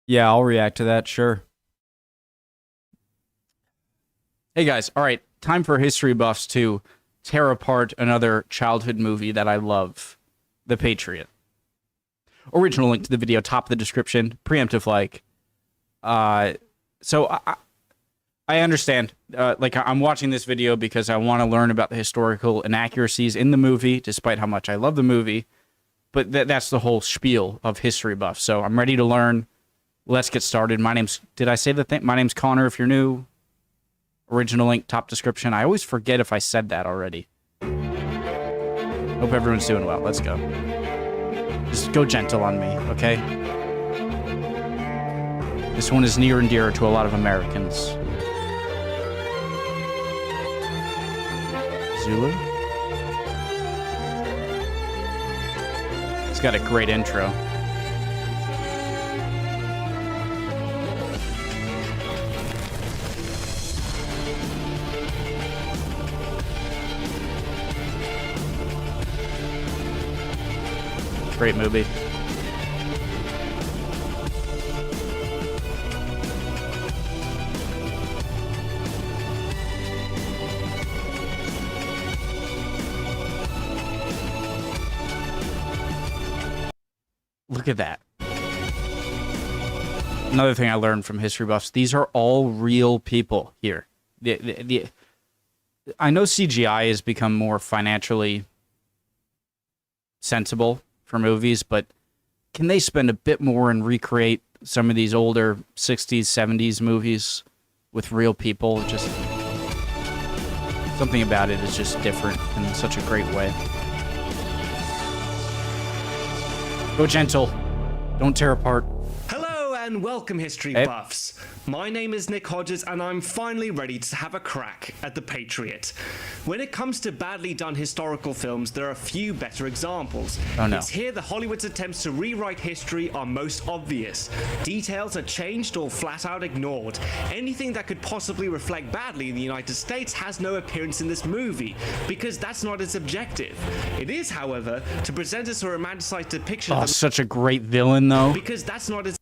Yeah, I'll react to that, sure. Hey guys, all right, time for history buffs to tear apart another childhood movie that I love, The Patriot. Original link to the video, top of the description, preemptive like. So I understand. I'm watching this video because I want to learn about the historical inaccuracies in the movie, despite how much I love the movie. But that's the whole spiel of history buff. So I'm ready to learn. Let's get started. Did I say the thing? My name's Connor, if you're new. Original link, top description. I always forget if I said that already. Hope everyone's doing well. Let's go. Just go gentle on me, okay? This one is near and dear to a lot of Americans. Zulu? It's got a great intro. Great movie. Look at that. Another thing I learned from history buffs, these are all real people here. I know CGI has become more financially sensible for movies, but can they spend a bit more and recreate some of these older 60s, 70s movies with real people? Just something about it is just different in such a great way. Go gentle. Don't tear apart. Hello and welcome, history buffs. My name is Nick Hodges and I'm finally ready to have a crack at The Patriot. When it comes to badly done historical films, there are a few better examples. Oh no. It's here Hollywood's attempts to rewrite history are most obvious. Details are changed or flat out ignored. Anything that could possibly reflect badly in the United States has no appearance in this movie, because that's not its objective. It is, however, to present us a romanticized depiction of such a great villain, though. Because that's not its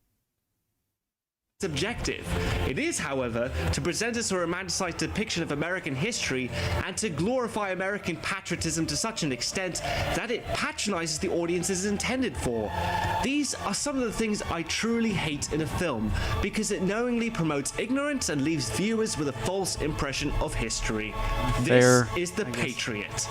objective. It is, however, to present us a romanticized depiction of American history and to glorify American patriotism to such an extent that it patronizes the audiences intended for. These are some of the things I truly hate in a film, because it knowingly promotes ignorance and leaves viewers with a false impression of history. This is The Patriot.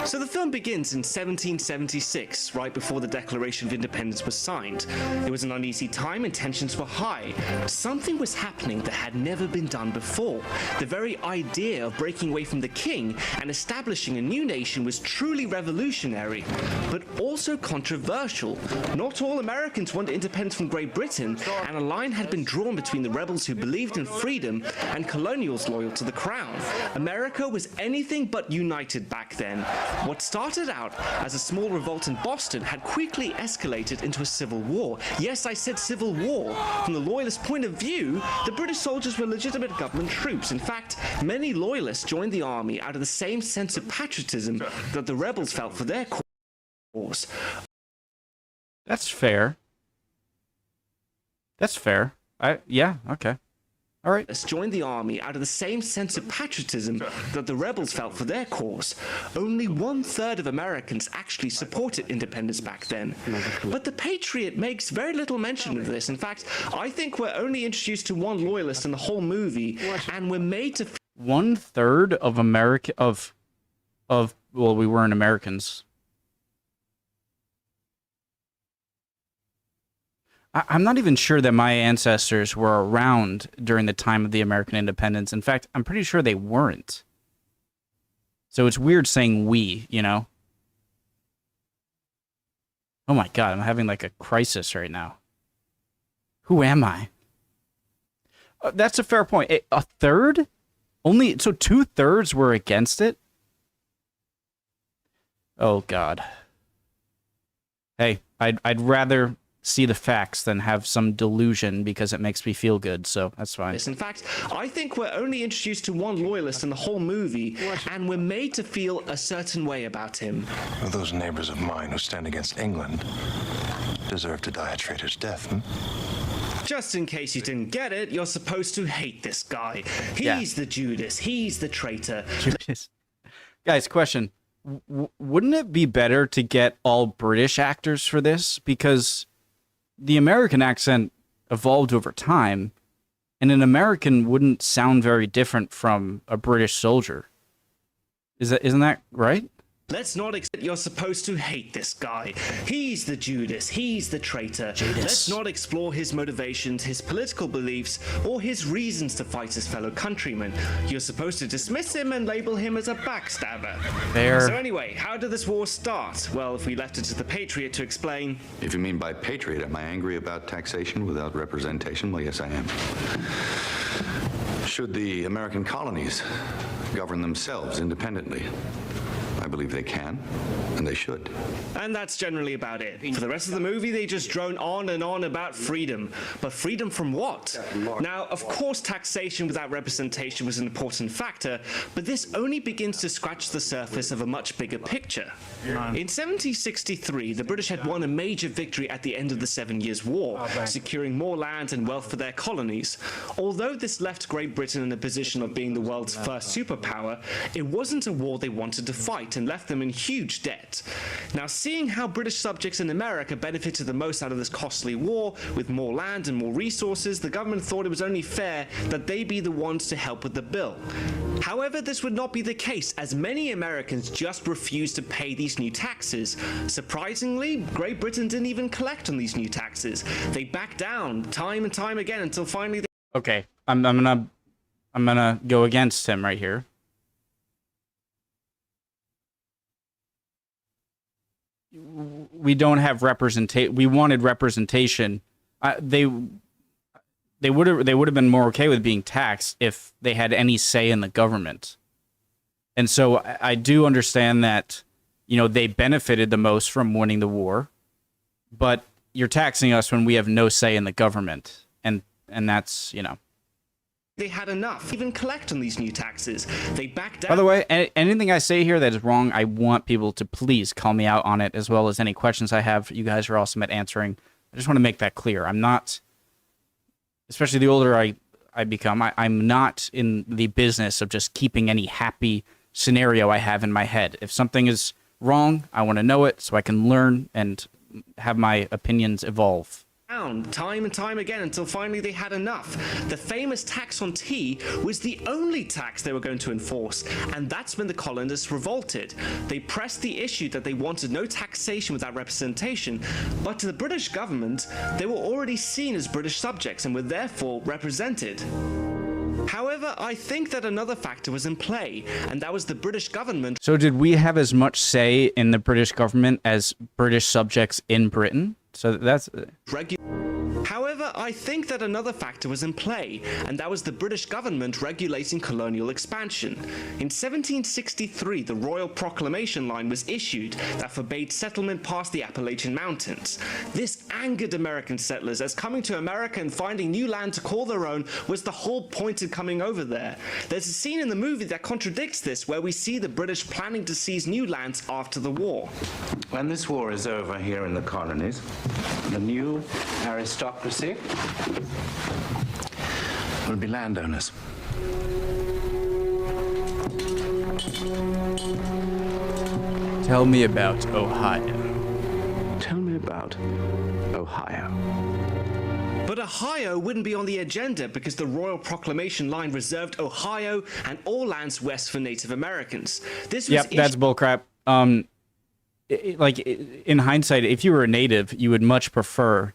So the film begins in 1776, right before the Declaration of Independence was signed. It was an uneasy time and tensions were high. Something was happening that had never been done before. The very idea of breaking away from the king and establishing a new nation was truly revolutionary, but also controversial. Not all Americans wanted independence from Great Britain, and a line had been drawn between the rebels who believed in freedom and colonials loyal to the crown. America was anything but united back then. What started out as a small revolt in Boston had quickly escalated into a civil war. Yes, I said civil war. From the loyalist point of view, the British soldiers were legitimate government troops. In fact, many loyalists joined the army out of the same sense of patriotism that the rebels felt for their cause. That's fair. That's fair. Yeah, okay. All right. Let's join the army out of the same sense of patriotism that the rebels felt for their cause. Only 1/3 of Americans actually supported independence back then. But The Patriot makes very little mention of this. In fact, I think we're only introduced to one loyalist in the whole movie, and we're made to... 1/3 of America well, we weren't Americans. I'm not even sure that my ancestors were around during the time of the American independence. In fact, I'm pretty sure they weren't. So it's weird saying we, you know? Oh my God, I'm having like a crisis right now. Who am I? That's a fair point. A third? Only, so 2/3 were against it? Oh God. Hey, I'd rather see the facts than have some delusion because it makes me feel good. So that's fine. In fact, I think we're only introduced to one loyalist in the whole movie, and we're made to feel a certain way about him. Well, those neighbors of mine who stand against England deserve to die a traitor's death, Just in case you didn't get it, you're supposed to hate this guy. He's the Judas. He's the traitor. Judas. Guys, question. Wouldn't it be better to get all British actors for this? Because the American accent evolved over time, and an American wouldn't sound very different from a British soldier. Isn't that right? Let's not accept you're supposed to hate this guy. He's the Judas. He's the traitor. Let's not explore his motivations, his political beliefs, or his reasons to fight his fellow countrymen. You're supposed to dismiss him and label him as a backstabber. Fair. So anyway, how did this war start? Well, if we left it to the Patriot to explain... If you mean by Patriot, am I angry about taxation without representation? Well, yes, I am. Should the American colonies govern themselves independently? I believe they can, and they should. And that's generally about it. For the rest of the movie, they just drone on and on about freedom. But freedom from what? Now, of course, taxation without representation was an important factor, but this only begins to scratch the surface of a much bigger picture. In 1763, the British had won a major victory at the end of the 7 Years' War, securing more land and wealth for their colonies. Although this left Great Britain in a position of being the world's first superpower, it wasn't a war they wanted to fight and left them in huge debt. Now, seeing how British subjects in America benefited the most out of this costly war, with more land and more resources, the government thought it was only fair that they be the ones to help with the bill. However, this would not be the case, as many Americans just refused to pay these new taxes. Surprisingly, Great Britain didn't even collect on these new taxes. They backed down time and time again until finally they... Okay, I'm gonna go against him right here. We don't have representation. We wanted representation. They would have been more okay with being taxed if they had any say in the government. And so I do understand that, you know, they benefited the most from winning the war, but you're taxing us when we have no say in the government, and that's, you know. They had enough. Even collect on these new taxes. They backed down. By the way, anything I say here that is wrong, I want people to please call me out on it, as well as any questions I have. You guys are awesome at answering. I just want to make that clear. I'm not, especially the older I become, I'm not in the business of just keeping any happy scenario I have in my head. If something is wrong, I want to know it so I can learn and have my opinions evolve. Time and time again until finally they had enough. The famous tax on tea was the only tax they were going to enforce, and that's when the colonists revolted. They pressed the issue that they wanted no taxation without representation, but to the British government, they were already seen as British subjects and were therefore represented. However, I think that another factor was in play, and that was the British government. So did we have as much say in the British government as British subjects in Britain? So that's... However, I think that another factor was in play, and that was the British government regulating colonial expansion. In 1763, the Royal Proclamation Line was issued that forbade settlement past the Appalachian Mountains. This angered American settlers, as coming to America and finding new land to call their own was the whole point in coming over there. There's a scene in the movie that contradicts this, where we see the British planning to seize new lands after the war. When this war is over here in the colonies, the new aristocracy will be landowners. Tell me about Ohio. Tell me about Ohio. But Ohio wouldn't be on the agenda because the Royal Proclamation Line reserved Ohio and all lands west for Native Americans. This was that's bullcrap. Like, in hindsight, if you were a native, you would much prefer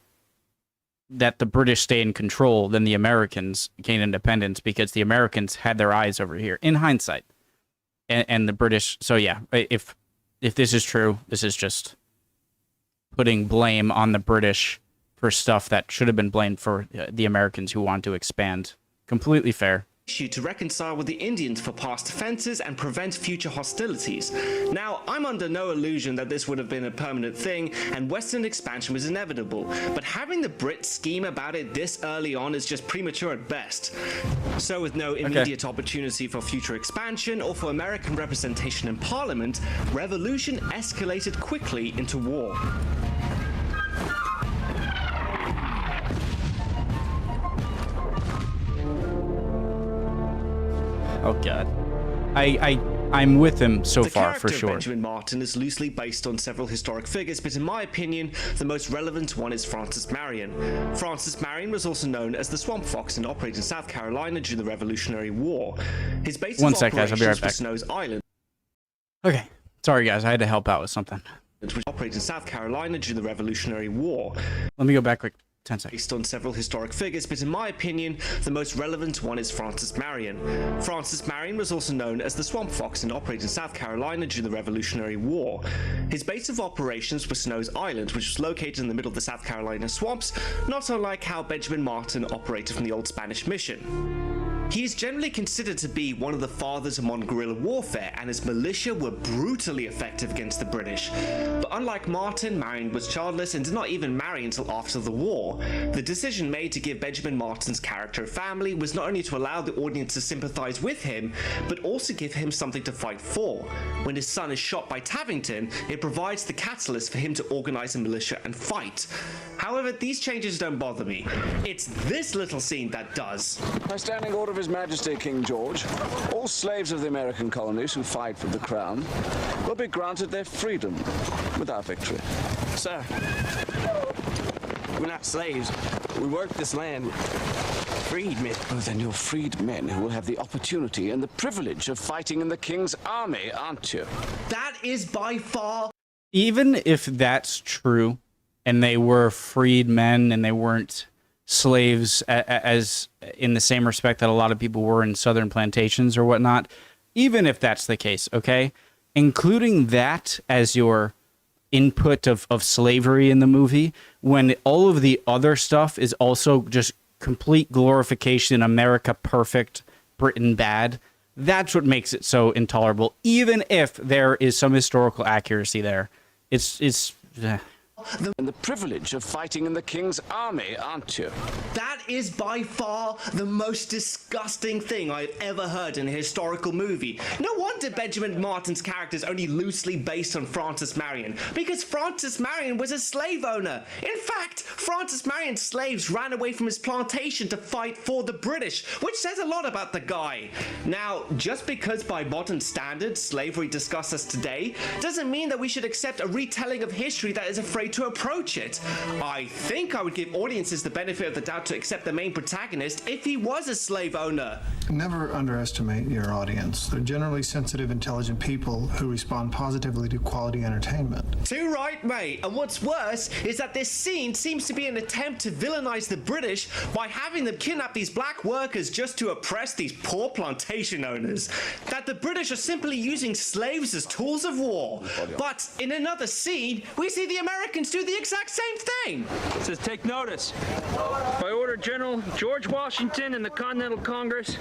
that the British stay in control than the Americans gain independence, because the Americans had their eyes over here, in hindsight. And the British... So, yeah, if this is true, this is just putting blame on the British for stuff that should have been blamed for the Americans who want to expand. Completely fair. to reconcile with the Indians for past offenses and prevent future hostilities. Now, I'm under no illusion that this would have been a permanent thing and Western expansion was inevitable, but having the Brits scheme about it this early on is just premature at best. So with no immediate opportunity for future expansion or for American representation in Parliament, revolution escalated quickly into war. Oh god, I'm with him so far for The character sure. of Benjamin Martin is loosely based on several historic figures, but in my opinion, the most relevant one is Francis Marion. Francis Marion was also known as the Swamp Fox and operated in South Carolina during the Revolutionary War. His base of Sec, guys, I'll be right operations back. was Snow's Island. Okay, sorry guys, I had to help out with something. Which operated in South Carolina during the Revolutionary War. Let me go back like 10 seconds. Based on several historic figures, but in my opinion, the most relevant one is Francis Marion. Francis Marion was also known as the Swamp Fox and operated in South Carolina during the Revolutionary War. His base of operations was Snow's Island, which was located in the middle of the South Carolina swamps, not unlike how Benjamin Martin operated from the old Spanish mission. He is generally considered to be one of the fathers of modern guerrilla warfare, and his militia were brutally effective against the British. But unlike Martin, Marion was childless and did not even marry until after the war. The decision made to give Benjamin Martin's character a family was not only to allow the audience to sympathize with him, but also give him something to fight for. When his son is shot by Tavington, it provides the catalyst for him to organize a militia and fight. However, these changes don't bother me. It's this little scene that does. By standing order of His Majesty King George, all slaves of the American colonies who fight for the crown will be granted their freedom with our victory. Sir, we're not slaves. We work this land. Freedmen. Oh, then you're freed men who will have the opportunity and the privilege of fighting in the King's army, aren't you? That is by far... Even if that's true, and they were freed men and they weren't slaves as in the same respect that a lot of people were in southern plantations or whatnot, even if that's the case, okay, including that as your input of slavery in the movie, when all of the other stuff is also just complete glorification, America perfect, Britain bad, that's what makes it so intolerable, even if there is some historical accuracy there. It's And the privilege of fighting in the King's army, aren't you? That is by far the most disgusting thing I've ever heard in a historical movie. No wonder Benjamin Martin's character is only loosely based on Francis Marion, because Francis Marion was a slave owner. In fact, Francis Marion's slaves ran away from his plantation to fight for the British, which says a lot about the guy. Now, just because by modern standards slavery disgusts us today, doesn't mean that we should accept a retelling of history that is afraid to approach it. I think I would give audiences the benefit of the doubt to accept the main protagonist if he was a slave owner. Never underestimate your audience. They're generally sensitive, intelligent people who respond positively to quality entertainment. Too right, mate. And what's worse is that this scene seems to be an attempt to villainize the British by having them kidnap these black workers just to oppress these poor plantation owners. That the British are simply using slaves as tools of war. But in another scene, we see the Americans do the exact same thing. It says take notice. By order of General George Washington and the Continental Congress,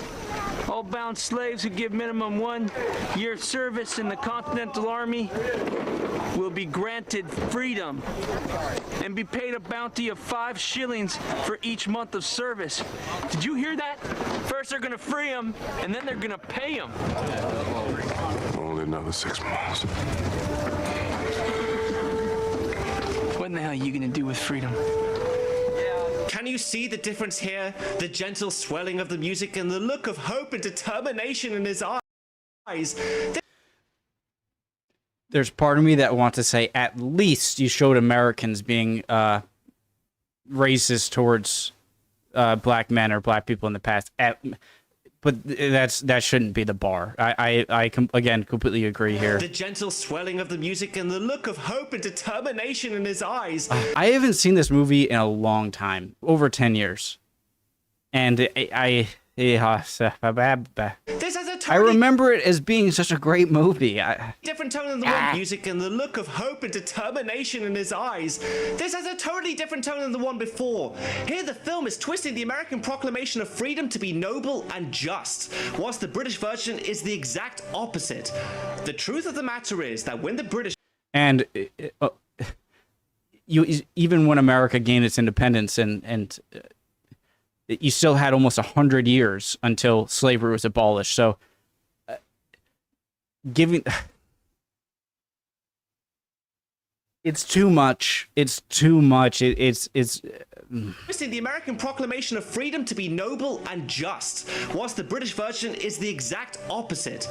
all bound slaves who give minimum 1 year service in the Continental Army will be granted freedom and be paid a bounty of 5 shillings for each month of service. Did you hear that? First they're gonna free them, and then they're gonna pay them. Only another 6 months. What in the hell are you gonna do with freedom? Can you see the difference here? The gentle swelling of the music and the look of hope and determination in his eyes. there's part of me that wants to say at least you showed Americans being racist towards black men or black people in the past. But that shouldn't be the bar. I again completely agree here. The gentle swelling of the music and the look of hope and determination in his eyes. I haven't seen this movie in a long time, over 10 years, and this has a I remember it as being such a great movie. Different tone than the one music and the look of hope and determination in his eyes. This has a totally different tone than the one before. Here the film is twisting the American Proclamation of Freedom to be noble and just, whilst the British version is the exact opposite. The truth of the matter is that when the British and even when America gained its independence and you still had almost 100 years until slavery was abolished. So it's too much. It's too much. It's twisting the American Proclamation of Freedom to be noble and just, whilst the British version is the exact opposite.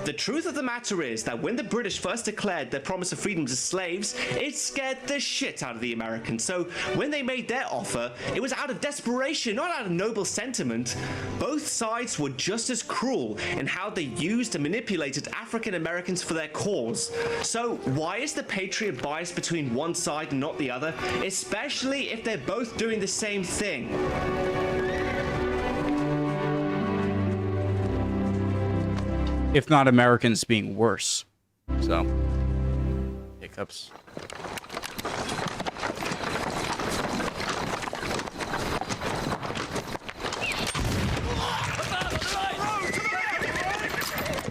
The truth of the matter is that when the British first declared their promise of freedom to slaves, it scared the shit out of the Americans. So when they made their offer, it was out of desperation, not out of noble sentiment. Both sides were just as cruel in how they used and manipulated African Americans for their cause. So why is the Patriot biased between one side and not the other, especially if they're both doing the same thing? If not Americans being worse. So, hiccups.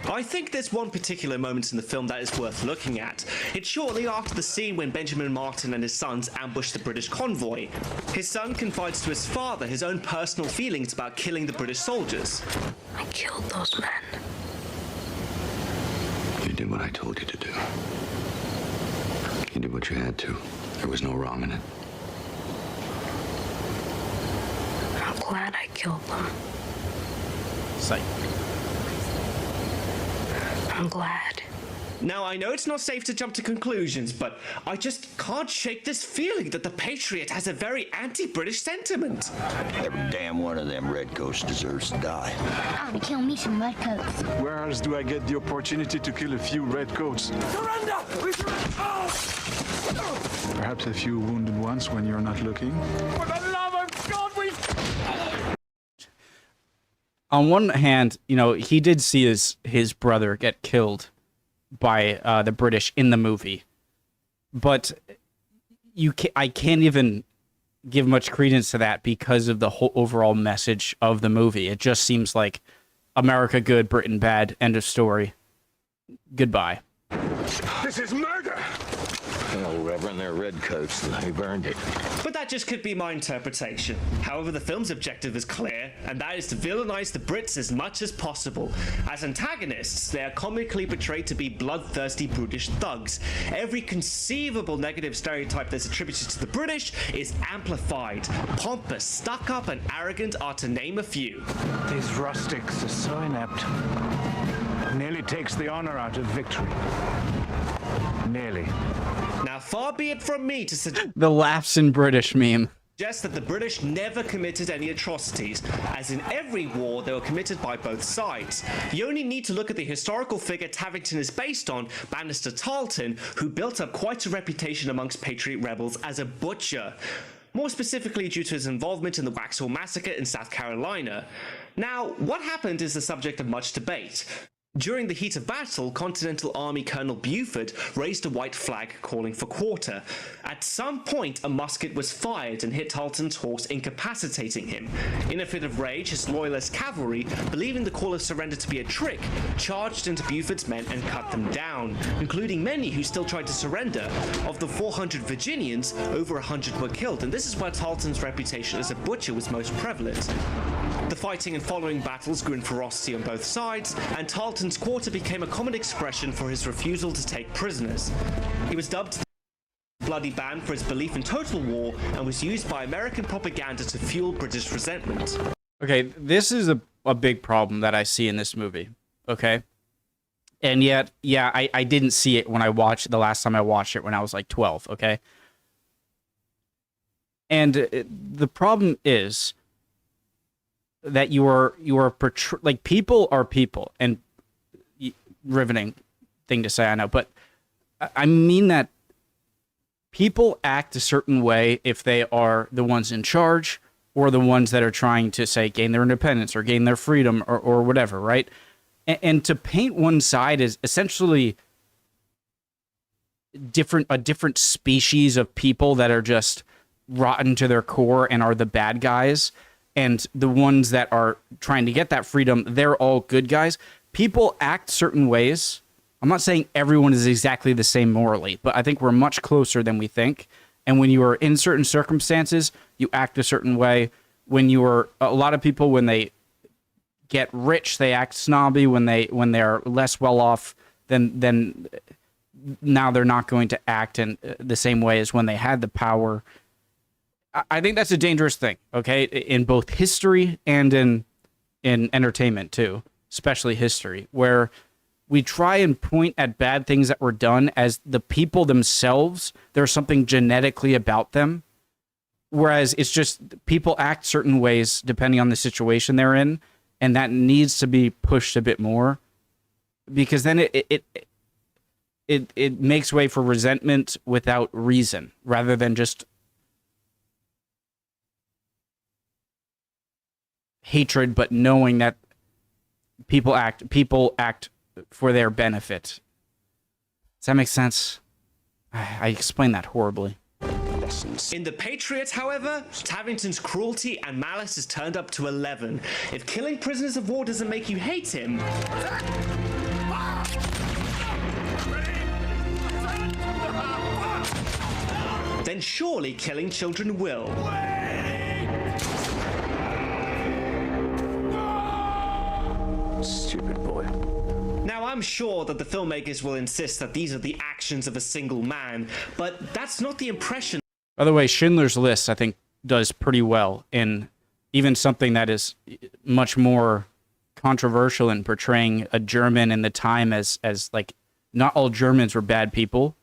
I think there's one particular moment in the film that is worth looking at. It's shortly after the scene when Benjamin Martin and his sons ambush the British convoy. His son confides to his father his own personal feelings about killing the British soldiers. I killed those men. You did what I told you to do. You did what you had to. There was no wrong in it. I'm glad I killed them. Sight. I'm glad. Now, I know it's not safe to jump to conclusions, but I just can't shake this feeling that the Patriot has a very anti-British sentiment. Every damn one of them redcoats deserves to die. I want to kill me some redcoats. Where else do I get the opportunity to kill a few redcoats? Surrender! Perhaps a few wounded ones when you're not looking. For the love of God, On one hand, you know, he did see his brother get killed by the British in the movie, but I can't even give much credence to that because of the whole overall message of the movie. It just seems like America good, Britain bad, end of story. Goodbye. This is murder! Oh, Reverend, they're redcoats. They've earned it. But that just could be my interpretation. However, the film's objective is clear, and that is to villainize the Brits as much as possible. As antagonists, they are comically portrayed to be bloodthirsty, brutish thugs. Every conceivable negative stereotype that's attributed to the British is amplified. Pompous, stuck-up, and arrogant are to name a few. These rustics are so inept. Nearly takes the honor out of victory. Nearly. Now, far be it from me to suggest The laughs in British meme. that the British never committed any atrocities, as in every war they were committed by both sides. You only need to look at the historical figure Tavington is based on, Bannister Tarleton, who built up quite a reputation amongst Patriot rebels as a butcher. More specifically due to his involvement in the Waxhaw Massacre in South Carolina. Now, what happened is the subject of much debate. During the heat of battle, Continental Army Colonel Buford raised a white flag calling for quarter. At some point, a musket was fired and hit Tarleton's horse, incapacitating him. In a fit of rage, his loyalist cavalry, believing the call of surrender to be a trick, charged into Buford's men and cut them down, including many who still tried to surrender. Of the 400 Virginians, over 100 were killed, and this is where Tarleton's reputation as a butcher was most prevalent. The fighting and following battles grew in ferocity on both sides, and Tarleton's quarter became a common expression for his refusal to take prisoners. He was dubbed the Bloody Band for his belief in total war and was used by American propaganda to fuel British resentment. Okay, this is a big problem that I see in this movie, okay? And yet, yeah, I didn't see it when I watched the last time I watched it when I was like 12, okay? And the problem is that you are like, people are people, and riveting thing to say, I know, but I mean that people act a certain way if they are the ones in charge or the ones that are trying to, say, gain their independence or gain their freedom or whatever, right? And to paint one side as essentially a different species of people that are just rotten to their core and are the bad guys, and the ones that are trying to get that freedom, they're all good guys. People act certain ways. I'm not saying everyone is exactly the same morally, but I think we're much closer than we think. And when you are in certain circumstances, you act a certain way. When you are, a lot of people, when they get rich, they act snobby. When they're less well off, then now they're not going to act in the same way as when they had the power. I think that's a dangerous thing, okay, in both history and in entertainment too, especially history, where we try and point at bad things that were done as the people themselves. There's something genetically about them, whereas it's just people act certain ways depending on the situation they're in, and that needs to be pushed a bit more, because then it makes way for resentment without reason, rather than just hatred, but knowing that people act for their benefit. Does that make sense? I explained that horribly. In The Patriot, however, Tavington's cruelty and malice is turned up to 11. If killing prisoners of war doesn't make you hate him, then surely killing children will. Stupid boy. Now, I'm sure that the filmmakers will insist that these are the actions of a single man, but that's not the impression. By the way, Schindler's List, I think, does pretty well in even something that is much more controversial in portraying a German in the time as like, not all Germans were bad people.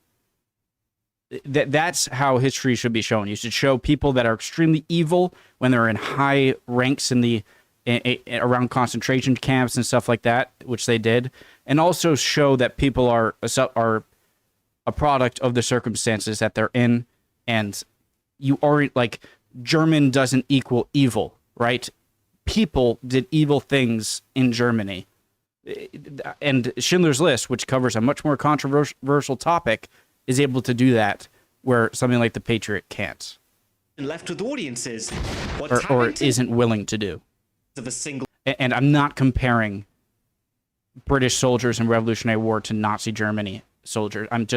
That's how history should be shown. You should show people that are extremely evil when they're in high ranks in around concentration camps and stuff like that, which they did, and also show that people are a product of the circumstances that they're in, and you aren't like, German doesn't equal evil, right? People did evil things in Germany, and Schindler's List, which covers a much more controversial topic, is able to do that where something like The Patriot can't, Left with audiences, or isn't willing to do. Of a single. And I'm not comparing British soldiers in Revolutionary War to Nazi Germany soldiers. I'm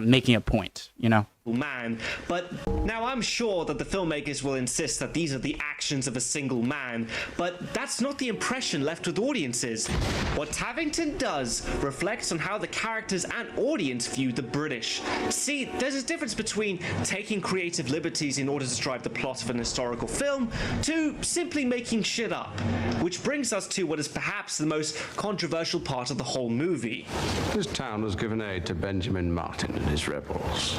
making a point, you know? Man, but now I'm sure that the filmmakers will insist that these are the actions of a single man, but that's not the impression left with audiences. What Tavington does reflects on how the characters and audience view the British. See, there's a difference between taking creative liberties in order to drive the plot of an historical film to simply making shit up, which brings us to what is perhaps the most controversial part of the whole movie. This town was given aid to Benjamin Martin and his rebels.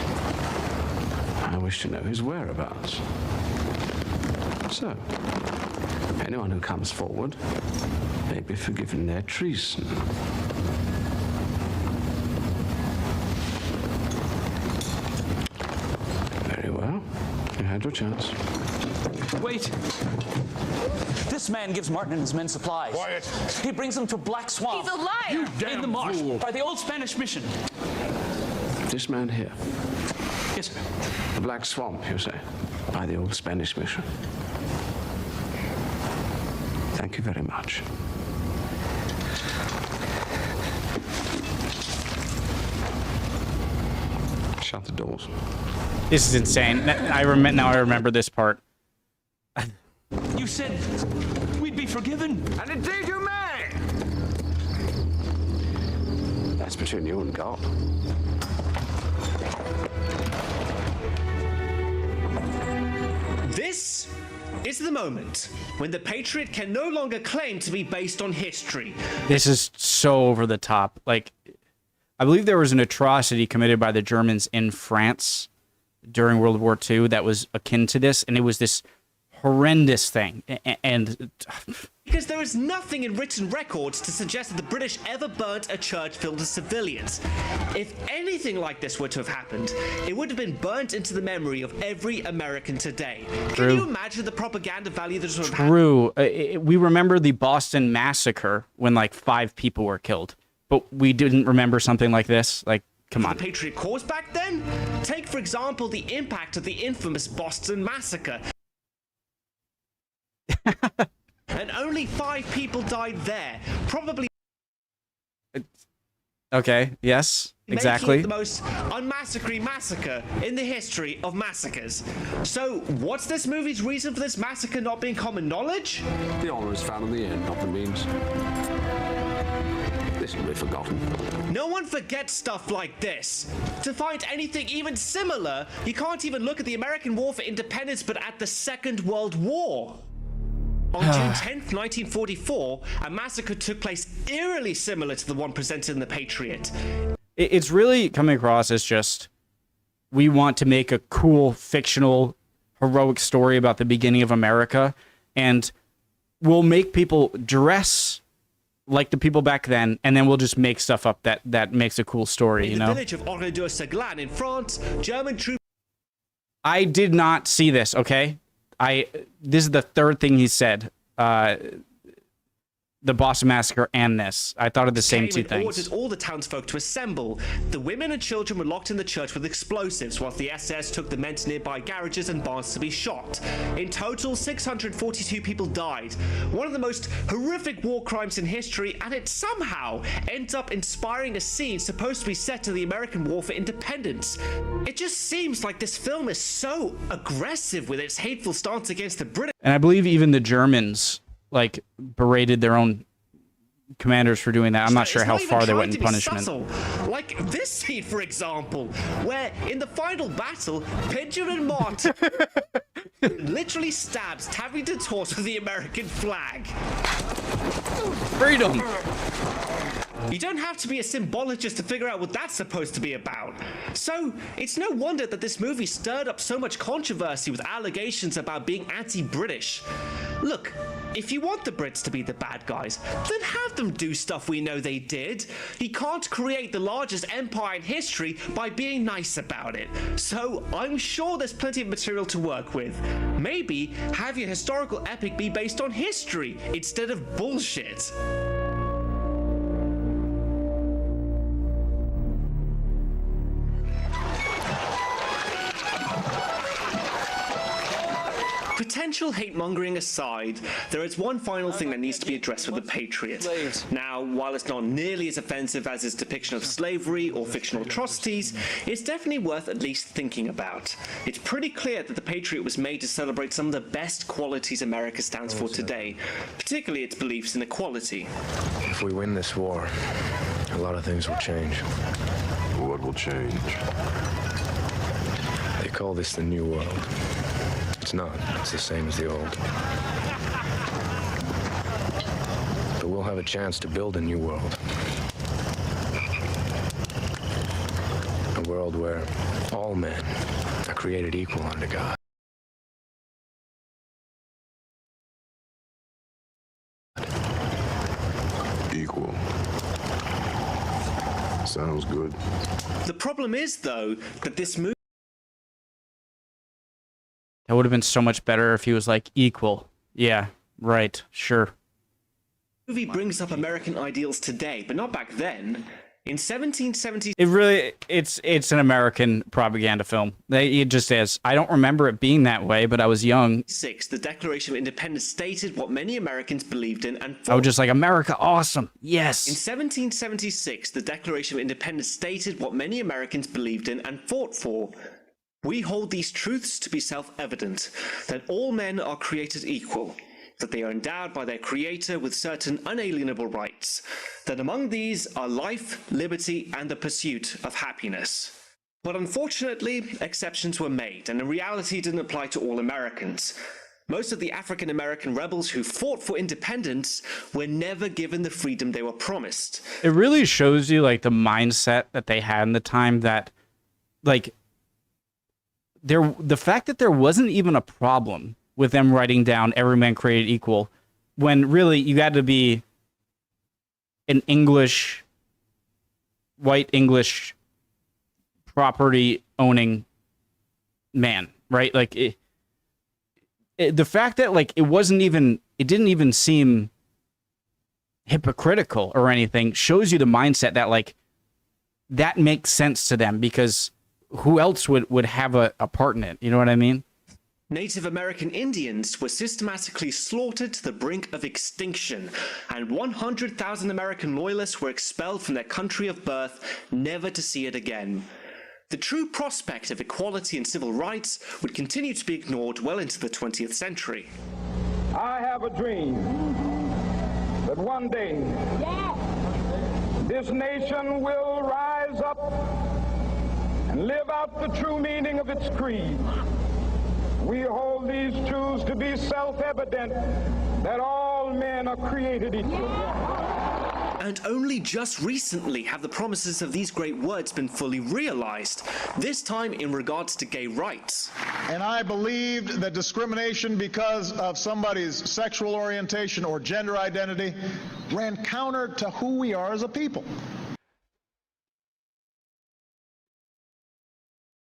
I wish to know his whereabouts. So, anyone who comes forward may be forgiven their treason. Very well. You had your chance. Wait. This man gives Martin and his men supplies. Quiet. He brings them to Black Swamp. He's a liar. You damn in the marsh fool. by the old Spanish mission. This man here. Yes, sir. The Black Swamp, you say, by the old Spanish mission. Thank you very much. Shut the doors. This is insane. I remember this part. You said we'd be forgiven. And indeed you may. That's between you and God. This is the moment when The Patriot can no longer claim to be based on history. This is so over the top. Like, I believe there was an atrocity committed by the Germans in France during World War II that was akin to this, and it was this horrendous thing. And Because there is nothing in written records to suggest that the British ever burnt a church filled with civilians. If anything like this were to have happened, it would have been burnt into the memory of every American today. True. Can you imagine the propaganda value that would have had? True. We remember the Boston Massacre when like 5 people were killed, but we didn't remember something like this. Like, come on. The Patriot cause back then? Take, for example, the impact of the infamous Boston Massacre. And only 5 people died there. Probably. Okay. Yes. Exactly. Making it the most unmassacry massacre in the history of massacres. So, what's this movie's reason for this massacre not being common knowledge? The honor is found in the end, not the means. This will be forgotten. No one forgets stuff like this. To find anything even similar, you can't even look at the American War for Independence, but at the Second World War. On June 10th, 1944, a massacre took place eerily similar to the one presented in The Patriot. It's really coming across as just, we want to make a cool, fictional, heroic story about the beginning of America, and we'll make people dress like the people back then, and then we'll just make stuff up that makes a cool story, you know? In the village of Rhode in France, German troops... I did not see this, okay? This is the third thing he said. The Boston Massacre and this. I thought of the same two things. Ordered all the townsfolk to assemble. The women and children were locked in the church with explosives, whilst the SS took them to nearby garages and barns to be shot. In total, 642 people died. One of the most horrific war crimes in history, and it somehow ends up inspiring a scene supposed to be set to the American War for Independence. It just seems like this film is so aggressive with its hateful stance against the British. And I believe even the Germans like berated their own commanders for doing that. I'm not sure how far they went in punishment. Like this scene, for example, where in the final battle, Benjamin Martin literally stabs Tabington's horse with the American flag. Freedom! You don't have to be a symbologist to figure out what that's supposed to be about. So, it's no wonder that this movie stirred up so much controversy with allegations about being anti-British. Look, if you want the Brits to be the bad guys, then have them do stuff we know they did. You can't create the largest empire in history by being nice about it. So, I'm sure there's plenty of material to work with. Maybe have your historical epic be based on history instead of bullshit. Potential hate-mongering aside, there is one final thing that needs to be addressed with The Patriot. Now, while it's not nearly as offensive as its depiction of slavery or fictional atrocities, it's definitely worth at least thinking about. It's pretty clear that The Patriot was made to celebrate some of the best qualities America stands for today, particularly its beliefs in equality. If we win this war, a lot of things will change. What will change? They call this the New World. It's not. It's the same as the old. But we'll have a chance to build a new world. A world where all men are created equal under God. Equal. Sounds good. The problem is, though, that this movie... That would have been so much better if he was like equal. Yeah, right, sure. The movie brings up American ideals today, but not back then. In 1770, it's an American propaganda film. It just is. I don't remember it being that way, but I was young. The Declaration of Independence stated what many Americans believed in and fought. I was just like, America, awesome, yes. In 1776, the Declaration of Independence stated what many Americans believed in and fought for. We hold these truths to be self-evident, that all men are created equal, that they are endowed by their Creator with certain unalienable rights, that among these are life, liberty, and the pursuit of happiness. But unfortunately, exceptions were made, and in reality didn't apply to all Americans. Most of the African-American rebels who fought for independence were never given the freedom they were promised. It really shows you, like, the mindset that they had in the time that, like... the fact that there wasn't even a problem with them writing down every man created equal when really you got to be an white English property owning man, right? Like the fact that like it didn't even seem hypocritical or anything shows you the mindset that like that makes sense to them, because who else would have a part in it? You know what I mean? Native American Indians were systematically slaughtered to the brink of extinction, and 100,000 American loyalists were expelled from their country of birth, never to see it again. The true prospect of equality and civil rights would continue to be ignored well into the 20th century. I have a dream that one day this nation will rise up and live out the true meaning of its creed. We hold these truths to be self-evident, that all men are created equal. And only just recently have the promises of these great words been fully realized, this time in regards to gay rights. And I believed that discrimination because of somebody's sexual orientation or gender identity ran counter to who we are as a people.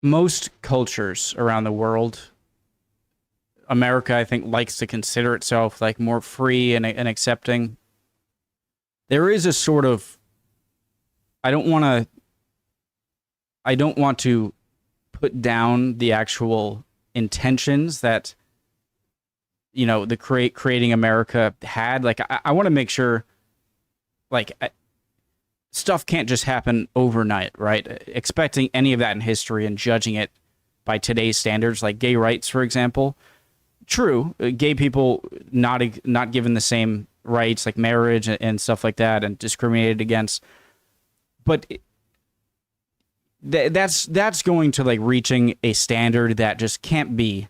Most cultures around the world, America, I think, likes to consider itself like more free and accepting. There is a sort of, I don't want to put down the actual intentions that, you know, the creating America had. Like, I want to make sure, like, stuff can't just happen overnight, right? Expecting any of that in history and judging it by today's standards, like gay rights, for example. True, gay people not given the same rights, like marriage and stuff like that, and discriminated against. But that's going to like reaching a standard that just can't be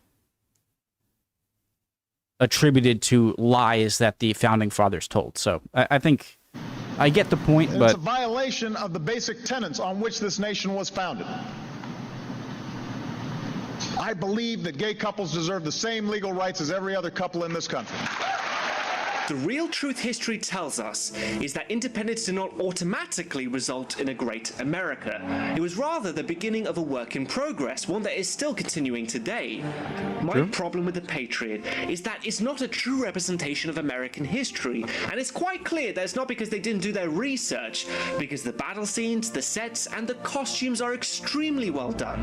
attributed to lies that the founding fathers told. So I think I get the point, and but it's a violation of the basic tenets on which this nation was founded. I believe that gay couples deserve the same legal rights as every other couple in this country. The real truth history tells us is that independence did not automatically result in a great America. It was rather the beginning of a work in progress, one that is still continuing today. My problem with the Patriot is that it's not a true representation of American history, and it's quite clear that it's not because they didn't do their research, because the battle scenes, the sets, and the costumes are extremely well done.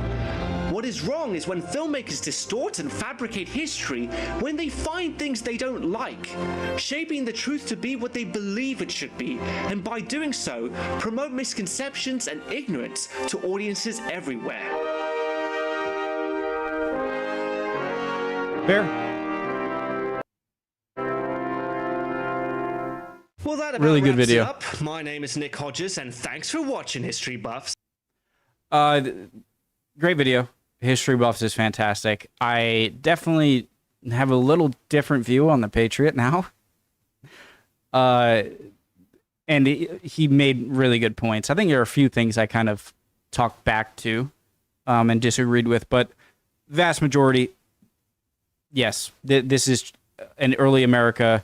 What is wrong is when filmmakers distort and fabricate history when they find things they don't like, shaping the truth to be what they believe it should be, and by doing so, promote misconceptions and ignorance to audiences everywhere. fair. Well, that about Really good wraps video. it up. My name is Nick Hodges, and thanks for watching, History Buffs. Great video. History Buffs is fantastic. I definitely have a little different view on the Patriot now. And he made really good points. I think there are a few things I kind of talked back to and disagreed with, but vast majority, yes, this is an early America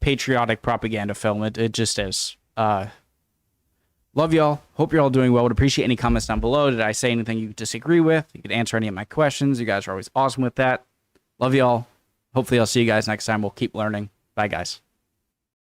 patriotic propaganda film. It just is. Love y'all. Hope you're all doing well. Would appreciate any comments down below. Did I say anything you disagree with? You could answer any of my questions. You guys are always awesome with that. Love y'all. Hopefully I'll see you guys next time. We'll keep learning. Bye, guys.